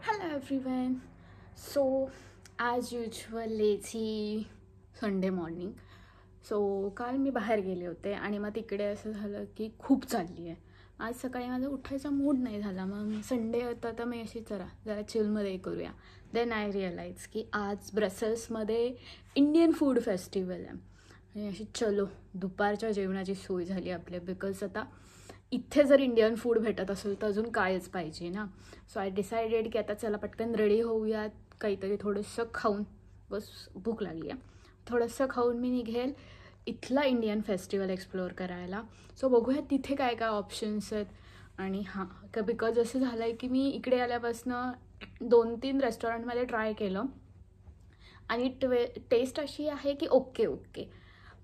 Hello everyone. So as usual lazy Sunday morning. So काल मी बाहेर गेले होते आणि मग तिकडे असं झालं की खूप चालली आहे. आज सकाळी माझा उठायचा मूड नाही झाला. मग संडे होता तर मी अशी जरा चिलमध्ये करूया. देन आय रिअलाइज की आज ब्रसेल्समध्ये इंडियन फूड फेस्टिवल आहे आणि अशी चलो दुपारच्या जेवणाची सोय झाली आपल्या. बिकॉज आता इथे जर इंडियन फूड भेटत असेल तर अजून कायच पाहिजे ना. सो आय डिसाइडेड की आता चला पटकन रेडी होऊयात, काहीतरी थोडंसं खाऊन, बस भूक लागली आहे, थोडंसं खाऊन मी निघेल इथला इंडियन फेस्टिवल एक्सप्लोअर करायला. सो बघूयात तिथे काय काय ऑप्शन्स आहेत. आणि हां का बिकॉज असं झालं आहे की मी इकडे आल्यापासनं 2-3 रेस्टॉरंटमध्ये ट्राय केलं आणि टेस्ट अशी आहे की ओके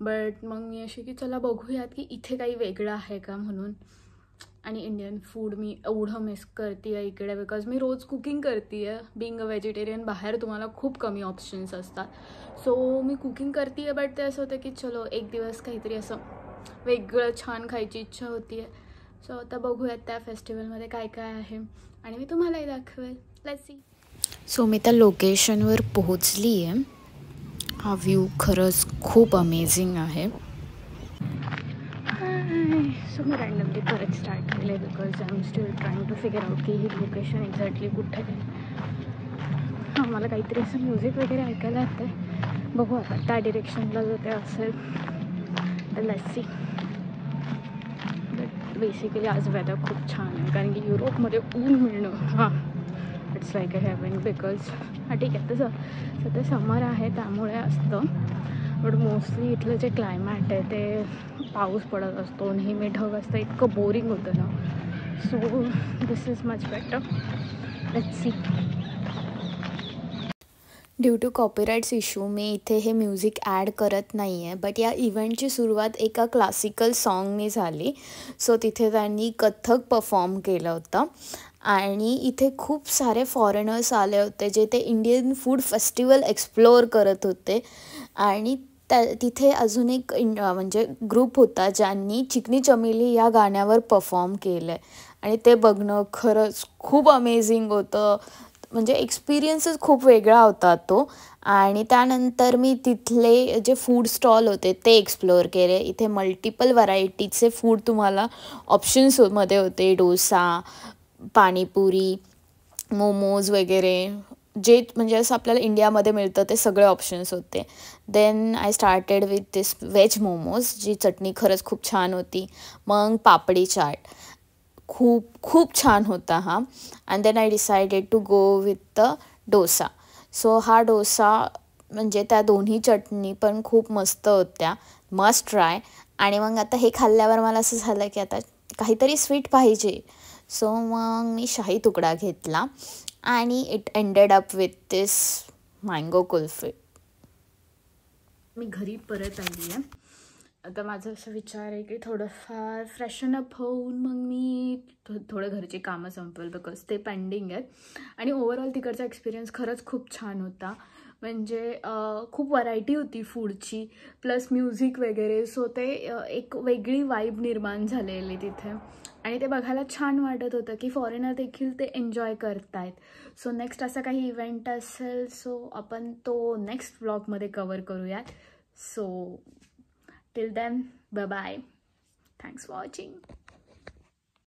बट मग मी अशी की चला बघूयात की इथे काही वेगळं आहे का म्हणून. आणि इंडियन फूड मी एवढं मिस करते आहे इकडे, बिकॉज मी रोज कुकिंग करते आहे. बिंग अ व्हेजिटेरियन बाहेर तुम्हाला खूप कमी ऑप्शन्स असतात. सो मी कुकिंग करते आहे, बट ते असं होतं की चलो एक दिवस काहीतरी असं वेगळं छान खायची इच्छा होती आहे. सो आता बघूयात त्या फेस्टिवलमध्ये काय काय आहे आणि मी तुम्हालाही दाखवेल. Let's see. सो मी त्या लोकेशनवर पोहोचली आहे. हा व्ह्यू खरंच खूप अमेझिंग आहे. सो मी रँडमली परत स्टार्ट केले because I am still trying to figure out की ही लोकेशन एक्झॅक्टली कुठे आहे. हां, मला काहीतरी असं म्युझिक वगैरे ऐकायला येतं. बघू आता त्या डिरेक्शनला जर ते असेल तर लेट्स सी. बट बेसिकली आज वेदर खूप छान आहे कारण की युरोपमध्ये ऊन मिळणं हां it's like a heaven. Because हां ठीक आहे तसं सध्या समर आहे त्यामुळे असतं, बट मोस्टली इथलं जे क्लायमॅट आहे ते पाऊस पडत असतो, नेहमी ढग असतं, इतकं बोरिंग होतं ना. So this is much better. Let's see. Due to copyrights issue मी इथे हे म्युझिक ॲड करत नाही आहे. बट या इव्हेंटची सुरुवात एका क्लासिकल सॉन्गने झाली. सो तिथे त्यांनी कथ्थक परफॉर्म केलं होतं आणि इथे खूप सारे फॉरेनर्स आले होते जे ते इंडियन फूड फेस्टिवल एक्सप्लोअर करत होते. आणि तिथे अजून एक म्हणजे ग्रुप होता ज्यांनी चिकनी चमेली या गाण्यावर परफॉर्म केलं आहे आणि ते बघणं खरंच खूप अमेझिंग होतं. म्हणजे एक्सपिरियन्सच खूप वेगळा होता तो. आणि त्यानंतर मी तिथले जे फूड स्टॉल होते ते एक्सप्लोअर केले. इथे मल्टिपल व्हरायटीचे फूड तुम्हाला ऑप्शन्समध्ये होते. डोसा, पाणीपुरी, मोमोज वगैरे, जे म्हणजे असं आपल्याला इंडियामध्ये मिळतं ते सगळे ऑप्शन्स होते. Then I started with this veg momos, जी चटणी खरंच खूप छान होती. मग पापडी चाट खूप छान होता हा. And then I decided to go with the dosa. So हा डोसा म्हणजे त्या दोन्ही चटणी पण खूप मस्त होत्या, मस्ट ट्राय. आणि मग आता हे खाल्ल्यावर मला असं झालं की आता काहीतरी स्वीट पाहिजे. सो मग मी शाही तुकडा घेतला आणि it ended up with this mango kulfi. मी घरी परत आली आहे. आता माझं असं विचार आहे की थोडंफार फ्रेशनअप होऊन मग मी थोडं घरची कामं संपवेल बिकॉज ते पेंडिंग आहेत. आणि ओव्हरऑल तिकडचा एक्सपिरियन्स खरंच खूप छान होता. म्हणजे खूप व्हरायटी होती फूडची, प्लस म्युझिक वगैरे. सो ते एक वेगळी वाईब निर्माण झालेली तिथे आणि ते बघायला छान वाटत होतं की फॉरेनर देखील ते एन्जॉय करतायत. सो नेक्स्ट असा काही इव्हेंट असेल सो आपण तो नेक्स्ट व्लॉगमध्ये कवर करूयात. So till then, bye bye. Thanks for watching.